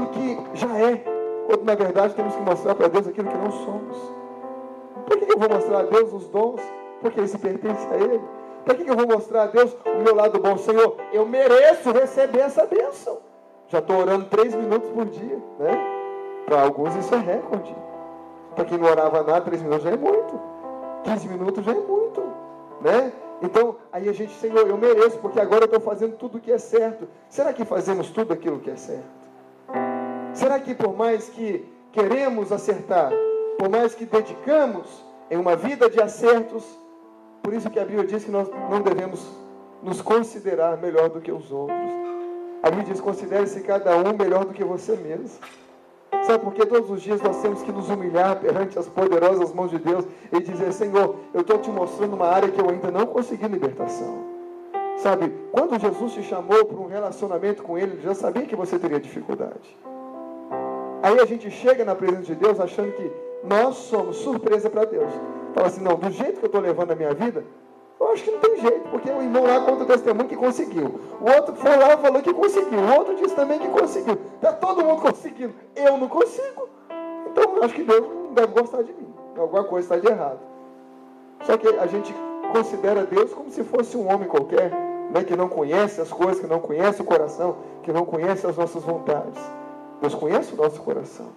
aquilo que já é, quando na verdade temos que mostrar para Deus aquilo que não somos. Por que eu vou mostrar a Deus os dons? Porque isso pertence a Ele. Por que eu vou mostrar a Deus o meu lado bom? Senhor, eu mereço receber essa bênção. Já estou orando 3 minutos por dia, né? Para alguns isso é recorde. Para quem não orava nada, 3 minutos já é muito. 15 minutos já é muito, né? Então, aí a gente, Senhor, eu mereço, porque agora eu estou fazendo tudo o que é certo. Será que fazemos tudo aquilo que é certo? Será que por mais que queremos acertar, por mais que dedicamos em uma vida de acertos, por isso que a Bíblia diz que nós não devemos nos considerar melhor do que os outros. A Bíblia diz, considere-se cada um melhor do que você mesmo. Sabe, porque todos os dias nós temos que nos humilhar perante as poderosas mãos de Deus e dizer, Senhor, eu estou te mostrando uma área que eu ainda não consegui libertação. Sabe, quando Jesus te chamou para um relacionamento com Ele, Ele já sabia que você teria dificuldade. Aí a gente chega na presença de Deus achando que nós somos surpresa para Deus. Fala assim, não, do jeito que eu estou levando a minha vida, eu acho que não tem jeito, porque o irmão lá conta o testemunho que conseguiu. O outro foi lá e falou que conseguiu. O outro disse também que conseguiu. Está todo mundo conseguindo. Eu não consigo. Então eu acho que Deus não deve gostar de mim. Alguma coisa está de errado. Só que a gente considera Deus como se fosse um homem qualquer, né, que não conhece as coisas, que não conhece o coração, que não conhece as nossas vontades. Deus conhece o nosso coração.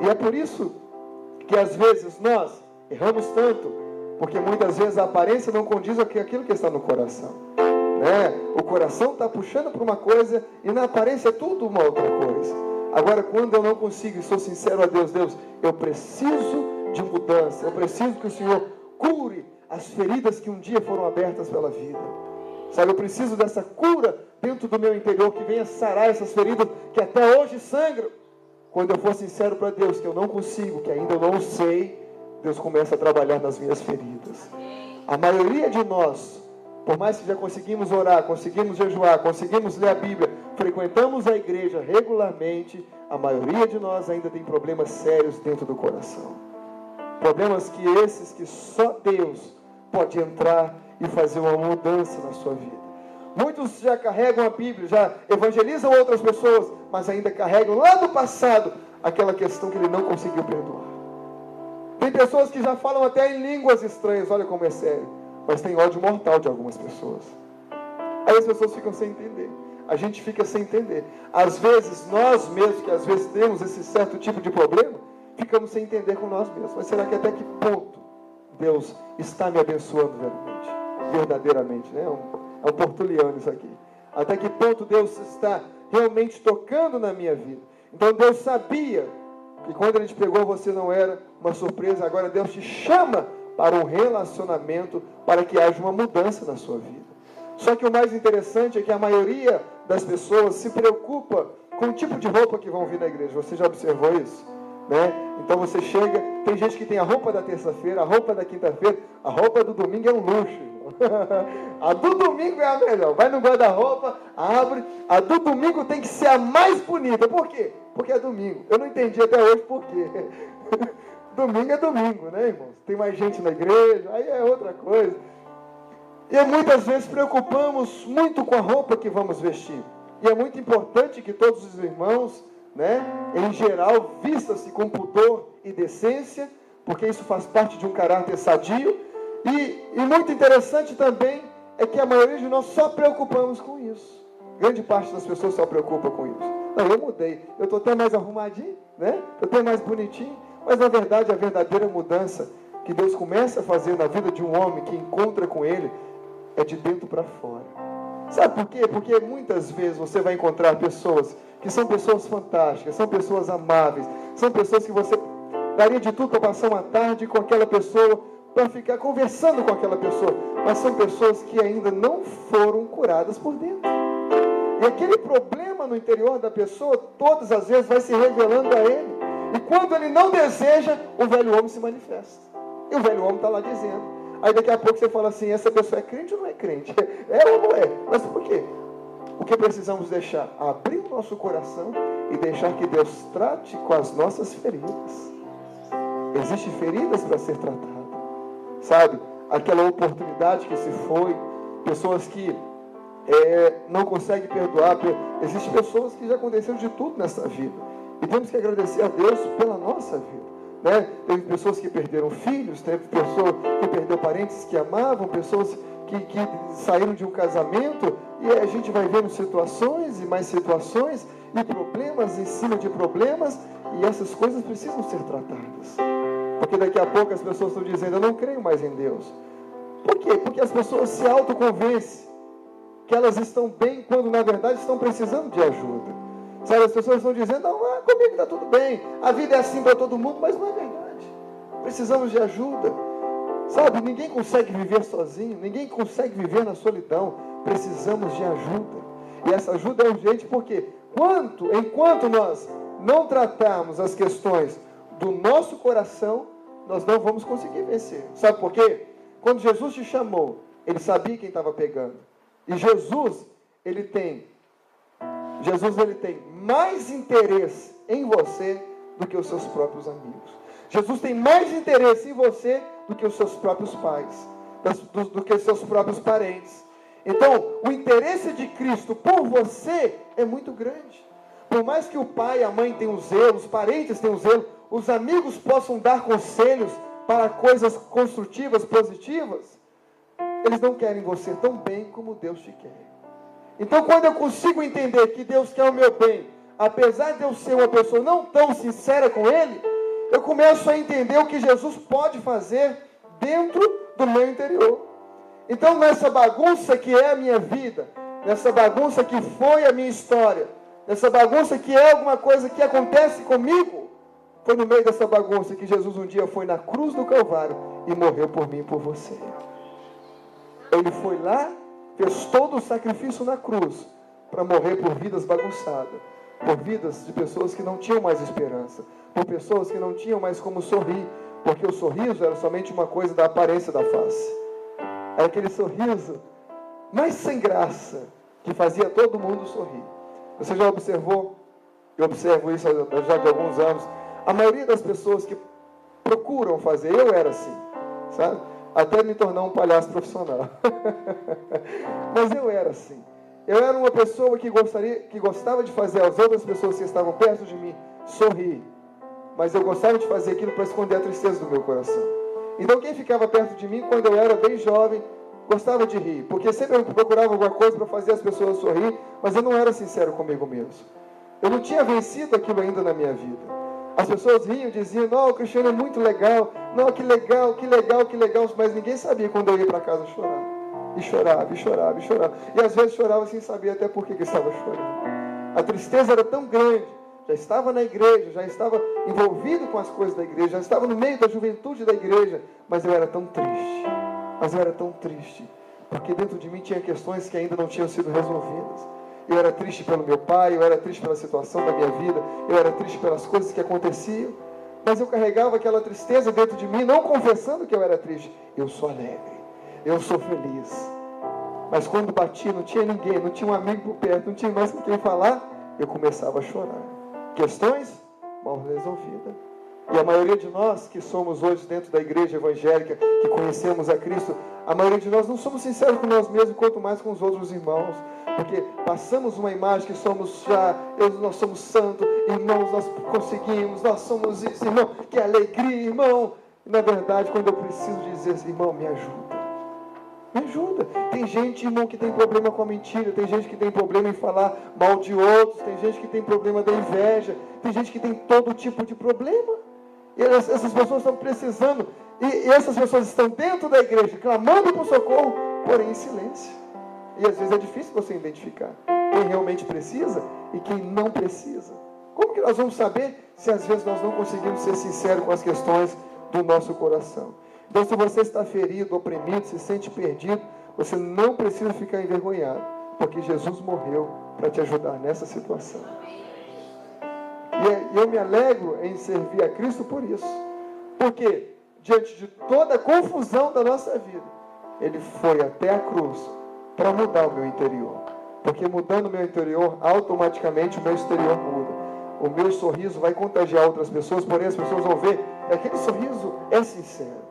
E é por isso que às vezes nós erramos tanto, porque muitas vezes a aparência não condiz com aquilo que está no coração, né? O coração está puxando para uma coisa e na aparência é tudo uma outra coisa. Agora, quando eu não consigo e sou sincero a Deus, Deus, eu preciso de mudança, eu preciso que o Senhor cure as feridas que um dia foram abertas pela vida. Sabe, eu preciso dessa cura dentro do meu interior, que venha sarar essas feridas que até hoje sangram. Quando eu for sincero para Deus, que eu não consigo, que ainda eu não sei, Deus começa a trabalhar nas minhas feridas. A maioria de nós, por mais que já conseguimos orar, conseguimos jejuar, conseguimos ler a Bíblia, frequentamos a igreja regularmente, a maioria de nós ainda tem problemas sérios dentro do coração. Problemas que esses que só Deus pode entrar e fazer uma mudança na sua vida. Muitos já carregam a Bíblia, já evangelizam outras pessoas, mas ainda carregam lá do passado aquela questão que ele não conseguiu perdoar. Tem pessoas que já falam até em línguas estranhas, olha como é sério, mas tem ódio mortal de algumas pessoas. Aí as pessoas ficam sem entender, a gente fica sem entender. Às vezes, nós mesmos, que às vezes temos esse certo tipo de problema, ficamos sem entender com nós mesmos. Mas será que até que ponto Deus está me abençoando verdadeiramente, né? É um portuliano isso aqui. Até que ponto Deus está realmente tocando na minha vida. Então Deus sabia que quando Ele te pegou você não era uma surpresa. Agora Deus te chama para um relacionamento, para que haja uma mudança na sua vida. Só que o mais interessante é que a maioria das pessoas se preocupa com o tipo de roupa que vão vir na igreja. Você já observou isso? Né? Então você chega, tem gente que tem a roupa da terça-feira, a roupa da quinta-feira, a roupa do domingo é um luxo. A do domingo é a melhor. Vai no guarda-roupa, abre. A do domingo tem que ser a mais bonita. Por quê? Porque é domingo. Eu não entendi até hoje por quê. Domingo é domingo, né, irmãos? Tem mais gente na igreja, aí é outra coisa. E muitas vezes preocupamos muito com a roupa que vamos vestir. E é muito importante que todos os irmãos, né, em geral, vistam-se com pudor e decência, porque isso faz parte de um caráter sadio. E muito interessante também é que a maioria de nós só preocupamos com isso. Grande parte das pessoas só preocupa com isso. Não, eu mudei, eu estou até mais arrumadinho, né? Estou até mais bonitinho. Mas na verdade a verdadeira mudança que Deus começa a fazer na vida de um homem que encontra com Ele é de dentro para fora. Sabe por quê? Porque muitas vezes você vai encontrar pessoas que são pessoas fantásticas, são pessoas amáveis, são pessoas que você daria de tudo para passar uma tarde com aquela pessoa, para ficar conversando com aquela pessoa, mas são pessoas que ainda não foram curadas por dentro. E aquele problema no interior da pessoa, todas as vezes vai se revelando a ele. E quando ele não deseja, o velho homem se manifesta. E o velho homem está lá dizendo. Aí daqui a pouco você fala assim, essa pessoa é crente ou não é crente? É ou não é? Mas por quê? O que precisamos deixar? Abrir o nosso coração e deixar que Deus trate com as nossas feridas. Existem feridas para ser tratadas. Sabe, aquela oportunidade que se foi, pessoas que não conseguem perdoar. Existem pessoas que já aconteceram de tudo nessa vida. E temos que agradecer a Deus pela nossa vida. Né? Teve pessoas que perderam filhos, teve pessoas que perderam parentes que amavam, pessoas que saíram de um casamento, e a gente vai vendo situações e mais situações, e problemas em cima de problemas, e essas coisas precisam ser tratadas. Porque daqui a pouco as pessoas estão dizendo, eu não creio mais em Deus. Por quê? Porque as pessoas se autoconvencem que elas estão bem, quando na verdade estão precisando de ajuda. Sabe, as pessoas estão dizendo, não, comigo está tudo bem, a vida é assim para todo mundo, mas não é verdade. Precisamos de ajuda. Sabe, ninguém consegue viver sozinho, ninguém consegue viver na solidão. Precisamos de ajuda. E essa ajuda é urgente porque enquanto nós não tratarmos as questões do nosso coração, nós não vamos conseguir vencer. Sabe por quê? Quando Jesus te chamou, Ele sabia quem estava pegando. E Jesus, ele tem mais interesse em você do que os seus próprios amigos. Jesus tem mais interesse em você do que os seus próprios pais, do que os seus próprios parentes. Então, o interesse de Cristo por você é muito grande. Por mais que o pai e a mãe tenham zelo, os parentes tenham zelo, os amigos possam dar conselhos para coisas construtivas, positivas, eles não querem você tão bem como Deus te quer. Então, quando eu consigo entender que Deus quer o meu bem, apesar de eu ser uma pessoa não tão sincera com Ele, eu começo a entender o que Jesus pode fazer dentro do meu interior. Então, nessa bagunça que é a minha vida, nessa bagunça que foi a minha história, nessa bagunça que é alguma coisa que acontece comigo, foi no meio dessa bagunça que Jesus um dia foi na cruz do Calvário e morreu por mim e por você. Ele foi lá, fez todo o sacrifício na cruz para morrer por vidas bagunçadas, por vidas de pessoas que não tinham mais esperança, por pessoas que não tinham mais como sorrir, porque o sorriso era somente uma coisa da aparência da face. Era aquele sorriso mais sem graça que fazia todo mundo sorrir. Você já observou? Eu observo isso já de alguns anos. A maioria das pessoas que procuram fazer, eu era assim, sabe? Até me tornar um palhaço profissional. Mas eu era assim. Eu era uma pessoa que gostava de fazer as outras pessoas que estavam perto de mim sorrir. Mas eu gostava de fazer aquilo para esconder a tristeza do meu coração. Então quem ficava perto de mim, quando eu era bem jovem, gostava de rir. Porque sempre eu procurava alguma coisa para fazer as pessoas sorrir, mas eu não era sincero comigo mesmo. Eu não tinha vencido aquilo ainda na minha vida. As pessoas riam, diziam, não, o Cristiano é muito legal, não, que legal, que legal, que legal, mas ninguém sabia quando eu ia para casa chorar. E chorava, e chorava, e chorava. E às vezes chorava sem saber até por que estava chorando. A tristeza era tão grande, já estava na igreja, já estava envolvido com as coisas da igreja, já estava no meio da juventude da igreja, mas eu era tão triste. Mas eu era tão triste, porque dentro de mim tinha questões que ainda não tinham sido resolvidas. Eu era triste pelo meu pai, eu era triste pela situação da minha vida, eu era triste pelas coisas que aconteciam, mas eu carregava aquela tristeza dentro de mim, não confessando que eu era triste. Eu sou alegre, eu sou feliz. Mas quando batia, não tinha ninguém, não tinha um amigo por perto, não tinha mais com quem falar, eu começava a chorar. Questões mal resolvidas. E a maioria de nós que somos hoje dentro da igreja evangélica, que conhecemos a Cristo, a maioria de nós não somos sinceros com nós mesmos, quanto mais com os outros irmãos. Porque passamos uma imagem que nós somos santos, irmãos, nós conseguimos, nós somos isso, irmão, que alegria, irmão. E na verdade, quando eu preciso dizer assim, irmão, me ajuda. Me ajuda. Tem gente, irmão, que tem problema com a mentira, tem gente que tem problema em falar mal de outros, tem gente que tem problema da inveja, tem gente que tem todo tipo de problema. E essas pessoas estão precisando, e essas pessoas estão dentro da igreja, clamando por socorro, porém em silêncio. E às vezes é difícil você identificar quem realmente precisa e quem não precisa. Como que nós vamos saber se às vezes nós não conseguimos ser sinceros com as questões do nosso coração? Então, se você está ferido, oprimido, se sente perdido, você não precisa ficar envergonhado, porque Jesus morreu para te ajudar nessa situação. E eu me alegro em servir a Cristo por isso. Porque, diante de toda a confusão da nossa vida, Ele foi até a cruz para mudar o meu interior. Porque mudando o meu interior, automaticamente o meu exterior muda. O meu sorriso vai contagiar outras pessoas, porém as pessoas vão ver que aquele sorriso é sincero.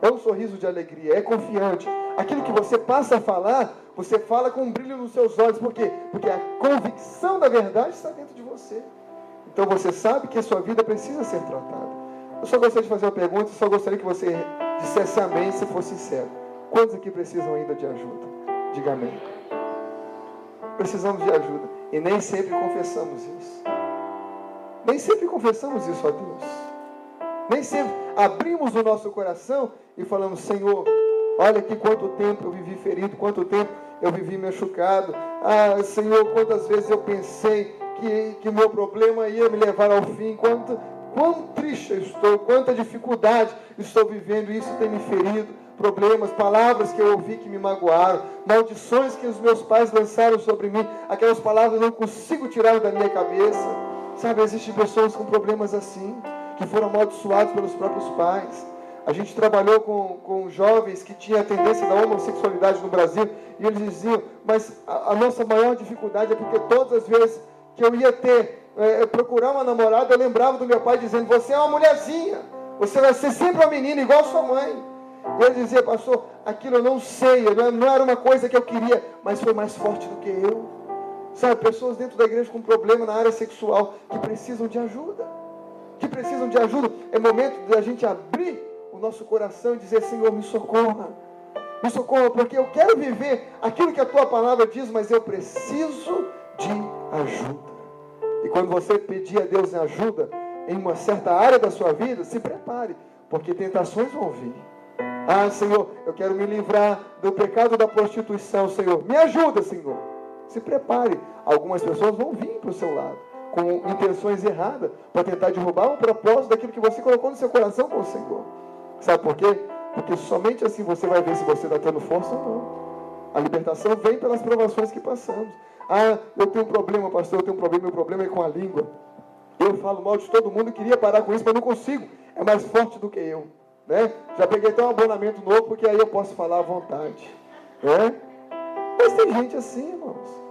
É um sorriso de alegria, é confiante. Aquilo que você passa a falar, você fala com um brilho nos seus olhos. Por quê? Porque a convicção da verdade está dentro de você. Então você sabe que a sua vida precisa ser tratada. Eu só gostaria de fazer uma pergunta, eu só gostaria que você dissesse amém se for sincero. Quantos aqui precisam ainda de ajuda? Diga amém. Precisamos de ajuda. E nem sempre confessamos isso. Nem sempre confessamos isso a Deus. Nem sempre abrimos o nosso coração e falamos, Senhor, olha aqui quanto tempo eu vivi ferido, quanto tempo eu vivi machucado. Ah, Senhor, quantas vezes eu pensei que o meu problema ia me levar ao fim. Quão triste eu estou, quanta dificuldade estou vivendo, isso tem me ferido. Problemas, palavras que eu ouvi que me magoaram, maldições que os meus pais lançaram sobre mim, aquelas palavras eu não consigo tirar da minha cabeça. Sabe, existem pessoas com problemas assim, que foram amaldiçoados pelos próprios pais. A gente trabalhou com jovens que tinham a tendência da homossexualidade no Brasil, e eles diziam, mas a nossa maior dificuldade é porque todas as vezes que eu ia procurar uma namorada, eu lembrava do meu pai dizendo, você é uma mulherzinha, você vai ser sempre uma menina igual a sua mãe. E ele dizia, pastor, aquilo eu não sei, não era uma coisa que eu queria, mas foi mais forte do que eu. Sabe, pessoas dentro da igreja com problema na área sexual, que precisam de ajuda. É momento da gente abrir o nosso coração e dizer, Senhor, me socorra, porque eu quero viver aquilo que a tua palavra diz, mas eu preciso de ajuda. E quando você pedir a Deus ajuda em uma certa área da sua vida, se prepare, porque tentações vão vir. Ah, Senhor, eu quero me livrar do pecado da prostituição, Senhor. Me ajuda, Senhor. Se prepare. Algumas pessoas vão vir para o seu lado, com intenções erradas, para tentar derrubar o propósito daquilo que você colocou no seu coração com o Senhor. Sabe por quê? Porque somente assim você vai ver se você está tendo força ou não. A libertação vem pelas provações que passamos. Ah, eu tenho um problema, pastor, meu problema é com a língua. Eu falo mal de todo mundo e queria parar com isso, mas não consigo. É mais forte do que eu. Né? Já peguei até um abonamento novo, porque aí eu posso falar à vontade. Né? Mas tem gente assim, irmãos.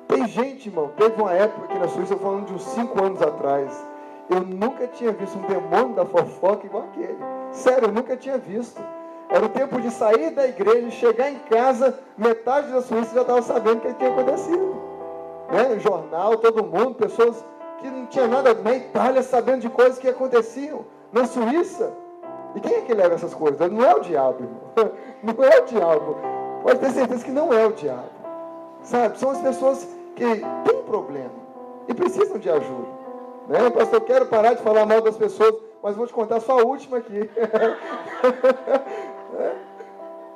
Tem gente, irmão. Teve uma época aqui na Suíça, falando de uns 5 anos atrás. Eu nunca tinha visto um demônio da fofoca igual aquele. Sério, eu nunca tinha visto. Era o tempo de sair da igreja, chegar em casa, metade da Suíça já estava sabendo o que tinha acontecido. Né? Jornal, todo mundo, pessoas que não tinham nada na Itália sabendo de coisas que aconteciam. Na Suíça. E quem é que leva essas coisas? Não é o diabo, irmão. Não é o diabo. Pode ter certeza que não é o diabo. Sabe? São as pessoas que têm problema e precisam de ajuda. Né? Pastor, eu quero parar de falar mal das pessoas, mas vou te contar só a última aqui.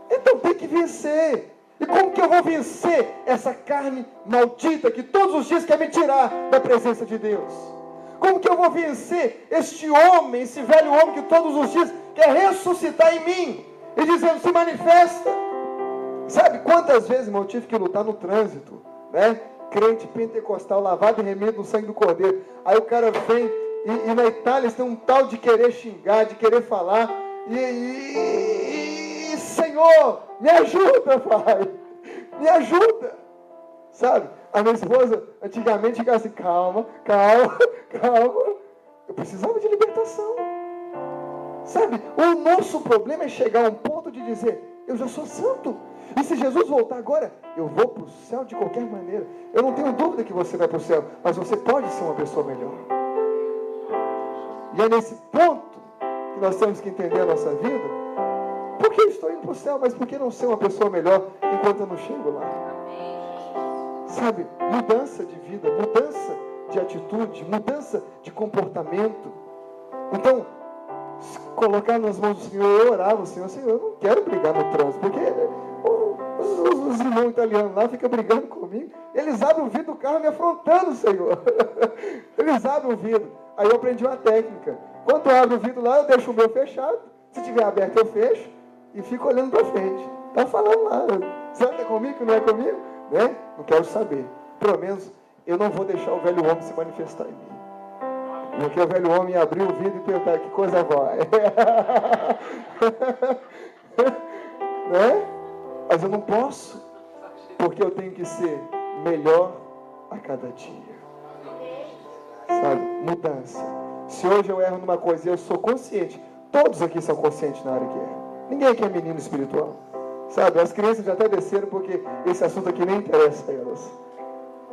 Então tem que vencer. E como que eu vou vencer essa carne maldita que todos os dias quer me tirar da presença de Deus? Como que eu vou vencer este homem, esse velho homem que todos os dias quer ressuscitar em mim e dizendo, se manifesta? Sabe quantas vezes, irmão, eu tive que lutar no trânsito, né? Crente pentecostal, lavado e remido no sangue do Cordeiro. Aí o cara vem, e na Itália eles têm um tal de querer xingar, de querer falar, Senhor, me ajuda, Pai, me ajuda, sabe? A minha esposa, antigamente, ficava assim, calma. Eu precisava de libertação. Sabe? O nosso problema é chegar a um ponto de dizer, eu já sou santo. E se Jesus voltar agora, eu vou para o céu de qualquer maneira. Eu não tenho dúvida que você vai para o céu, mas você pode ser uma pessoa melhor. E é nesse ponto que nós temos que entender a nossa vida. Por que eu estou indo para o céu, mas por que não ser uma pessoa melhor enquanto eu não chego lá? Sabe, mudança de vida, mudança de atitude, mudança de comportamento. Então, se colocar nas mãos do Senhor, eu orava, Senhor, eu não quero brigar no trânsito, porque os irmãos italianos lá ficam brigando comigo. Eles abrem o vidro do carro me afrontando, Senhor. Eles abrem o vidro. Aí eu aprendi uma técnica. Quando eu abro o vidro lá, eu deixo o meu fechado. Se tiver aberto, eu fecho e fico olhando para frente. Está falando lá. Será que é comigo, que não é comigo? Né? Não quero saber. Pelo menos eu não vou deixar o velho homem se manifestar em mim. Porque o velho homem abriu o vidro e perguntar, que coisa vai? Né? Mas eu não posso, porque eu tenho que ser melhor a cada dia. Sabe? Mudança. Se hoje eu erro numa coisa e eu sou consciente, todos aqui são conscientes na área que erram. Ninguém aqui é menino espiritual. Sabe? As crianças já até desceram porque esse assunto aqui nem interessa a elas.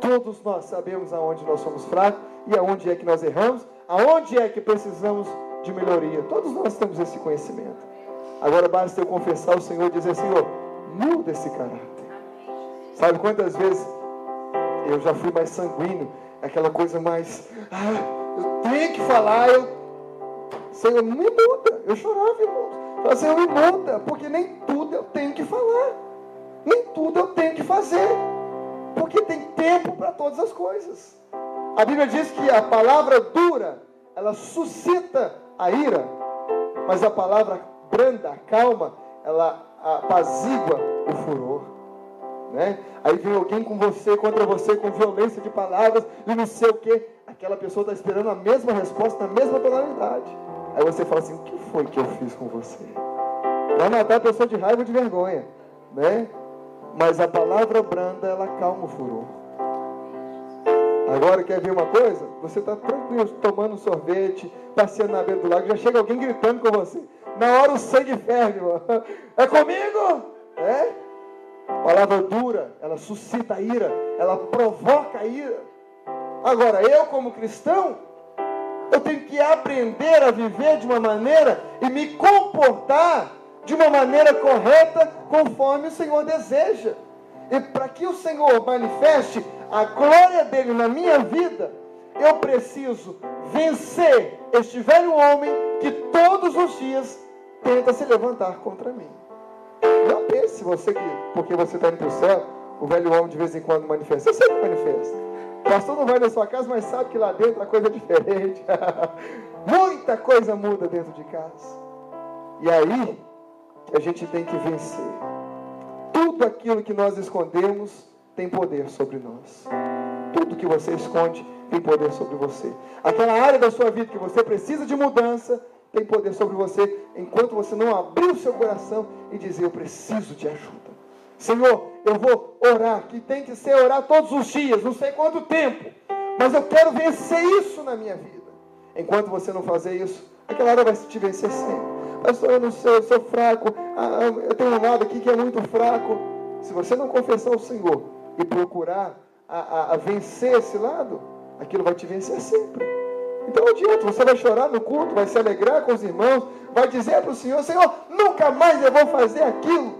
Todos nós sabemos aonde nós somos fracos e aonde é que nós erramos, aonde é que precisamos de melhoria. Todos nós temos esse conhecimento. Agora basta eu confessar ao Senhor e dizer: Senhor, muda esse caráter. Sabe quantas vezes eu já fui mais sanguíneo, aquela coisa mais, eu tenho que falar, Senhor, me muda. Eu chorava, irmãos. Falei: Senhor, me muda, porque nem tudo eu tenho que falar, nem tudo eu tenho que fazer, porque tem tempo para todas as coisas. A Bíblia diz que a palavra dura, ela suscita a ira, mas a palavra branda, calma, ela apazigua o furor, né? Aí vem alguém contra você, com violência de palavras, e não sei o que, aquela pessoa está esperando a mesma resposta, na mesma tonalidade. Aí você fala assim: o que foi que eu fiz com você? Vai matar a pessoa de raiva e de vergonha, né? Mas a palavra branda, ela calma o furor. Agora, quer ver uma coisa? Você está tranquilo, tomando um sorvete, passeando na beira do lago, já chega alguém gritando com você. Na hora o sangue ferve, irmão. É comigo? É? Palavra dura, ela suscita a ira, ela provoca a ira. Agora, eu como cristão, eu tenho que aprender a viver de uma maneira e me comportar de uma maneira correta, conforme o Senhor deseja. E para que o Senhor manifeste a glória dele na minha vida, eu preciso vencer este velho homem que todos os dias tenta se levantar contra mim. Não pense você que, porque você está indo para o céu, o velho homem de vez em quando manifesta. Eu sei que manifesta. O pastor não vai na sua casa, mas sabe que lá dentro a coisa é diferente. Muita coisa muda dentro de casa. E aí, a gente tem que vencer. Tudo aquilo que nós escondemos tem poder sobre nós. Tudo que você esconde tem poder sobre você. Aquela área da sua vida que você precisa de mudança tem poder sobre você, enquanto você não abrir o seu coração e dizer: eu preciso de ajuda. Senhor, eu vou orar, que tem que ser orar todos os dias, não sei quanto tempo, mas eu quero vencer isso na minha vida. Enquanto você não fazer isso, aquela área vai te vencer sempre. Pastor, eu não sei, eu sou fraco, eu tenho um lado aqui que é muito fraco. Se você não confessar ao Senhor e procurar a vencer esse lado, aquilo vai te vencer sempre. Então não adianta, você vai chorar no culto, vai se alegrar com os irmãos, vai dizer para o Senhor: Senhor, nunca mais eu vou fazer aquilo.